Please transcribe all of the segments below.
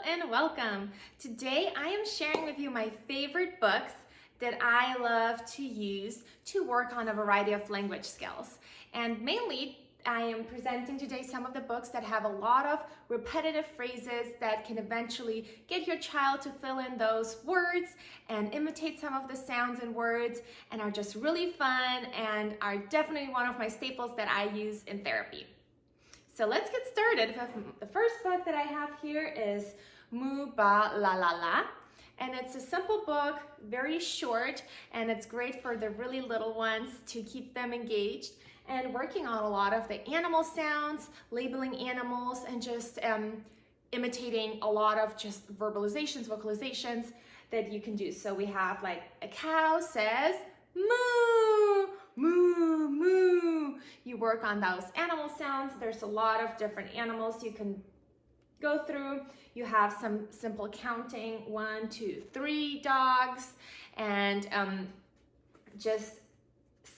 and welcome. Today I am sharing with you my favorite books that I love to use to work on a variety of language skills. And mainly I am presenting today some of the books that have a lot of repetitive phrases that can eventually get your child to fill in those words and imitate some of the sounds and words, and are just really fun and are definitely one of my staples that I use in therapy. So let's get started. The first book that I have here is Moo Ba La La La. And it's a simple book, very short, and it's great for the really little ones to keep them engaged and working on a lot of the animal sounds, labeling animals, and just imitating a lot of just verbalizations, vocalizations that you can do. So we have like a cow says moo, moo, moo. You work on those animal sounds. There's a lot of different animals you can go through. You have some simple counting, 1, 2, 3 dogs, and just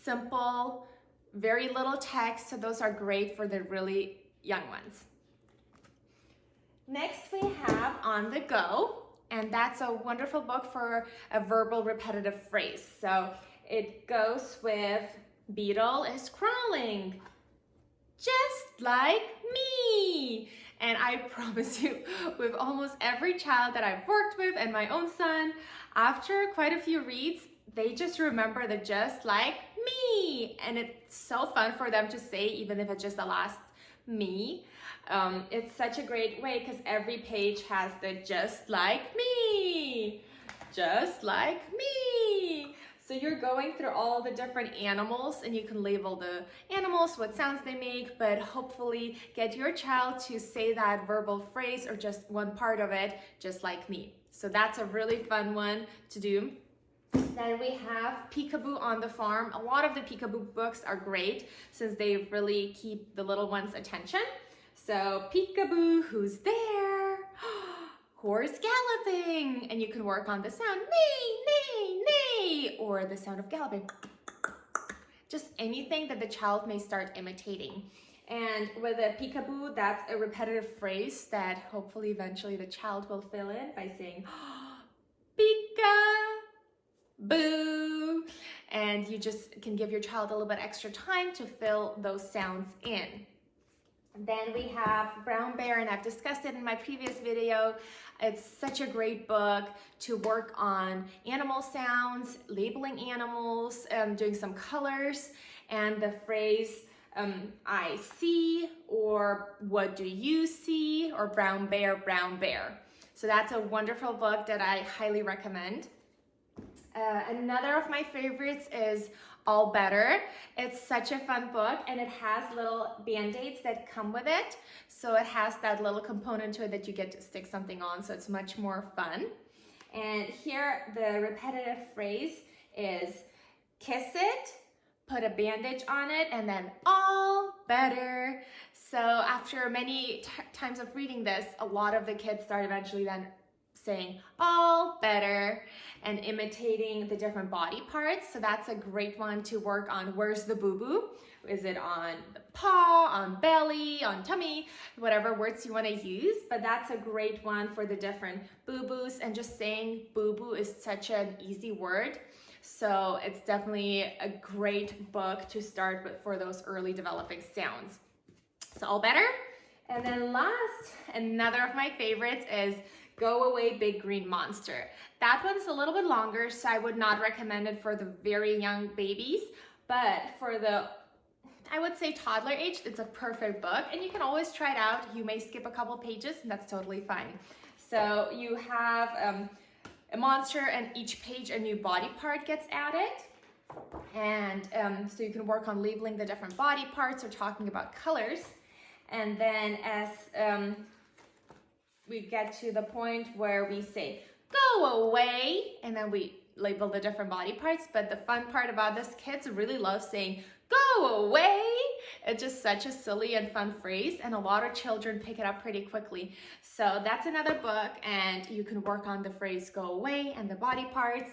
simple, very little text. So those are great for the really young ones. Next we have On the Go, and that's a wonderful book for a verbal repetitive phrase. So it goes with beetle is crawling, just like me. And I promise you, with almost every child that I've worked with and my own son, after quite a few reads, they just remember the just like me. And it's so fun for them to say, even if it's just the last me. It's such a great way because every page has the just like me, just like me. So you're going through all the different animals and you can label the animals, what sounds they make, but hopefully get your child to say that verbal phrase or just one part of it, just like me. So that's a really fun one to do. Then we have Peekaboo on the Farm. A lot of the Peekaboo books are great since they really keep the little one's attention. So Peekaboo, who's there? Horse galloping, and you can work on the sound neigh, neigh, neigh, or the sound of galloping. Just anything that the child may start imitating. And with a peekaboo, that's a repetitive phrase that hopefully eventually the child will fill in by saying peekaboo, and you just can give your child a little bit extra time to fill those sounds in. Then we have Brown Bear, and I've discussed it in my previous video. It's such a great book to work on animal sounds, labeling animals, doing some colors, and the phrase I see, or what do you see, or brown bear, brown bear. So that's a wonderful book that I highly recommend. Another of my favorites is All Better. It's such a fun book, and it has little band-aids that come with it. So it has that little component to it that you get to stick something on, so it's much more fun. And here the repetitive phrase is kiss it, put a bandage on it, and then all better. So after many times of reading this, a lot of the kids start eventually then saying all better and imitating the different body parts. So that's a great one to work on. Where's the boo-boo? Is it on the paw, on belly, on tummy, whatever words you want to use, but that's a great one for the different boo-boos. And just saying boo-boo is such an easy word. So it's definitely a great book to start with for those early developing sounds. So All Better. And then last, another of my favorites is Go Away Big Green Monster. That one's a little bit longer, so I would not recommend it for the very young babies, but for the, I would say toddler age, it's a perfect book, and you can always try it out. You may skip a couple pages, and that's totally fine. So you have a monster, and each page a new body part gets added. And so you can work on labeling the different body parts or talking about colors. And then as we get to the point where we say, go away, and then we label the different body parts. But the fun part about this, kids really love saying, go away. It's just such a silly and fun phrase, and a lot of children pick it up pretty quickly. So that's another book, and you can work on the phrase go away and the body parts.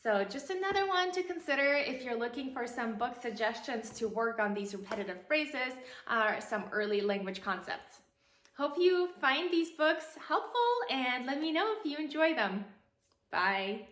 So just another one to consider if you're looking for some book suggestions to work on these repetitive phrases or some early language concepts. Hope you find these books helpful and let me know if you enjoy them. Bye.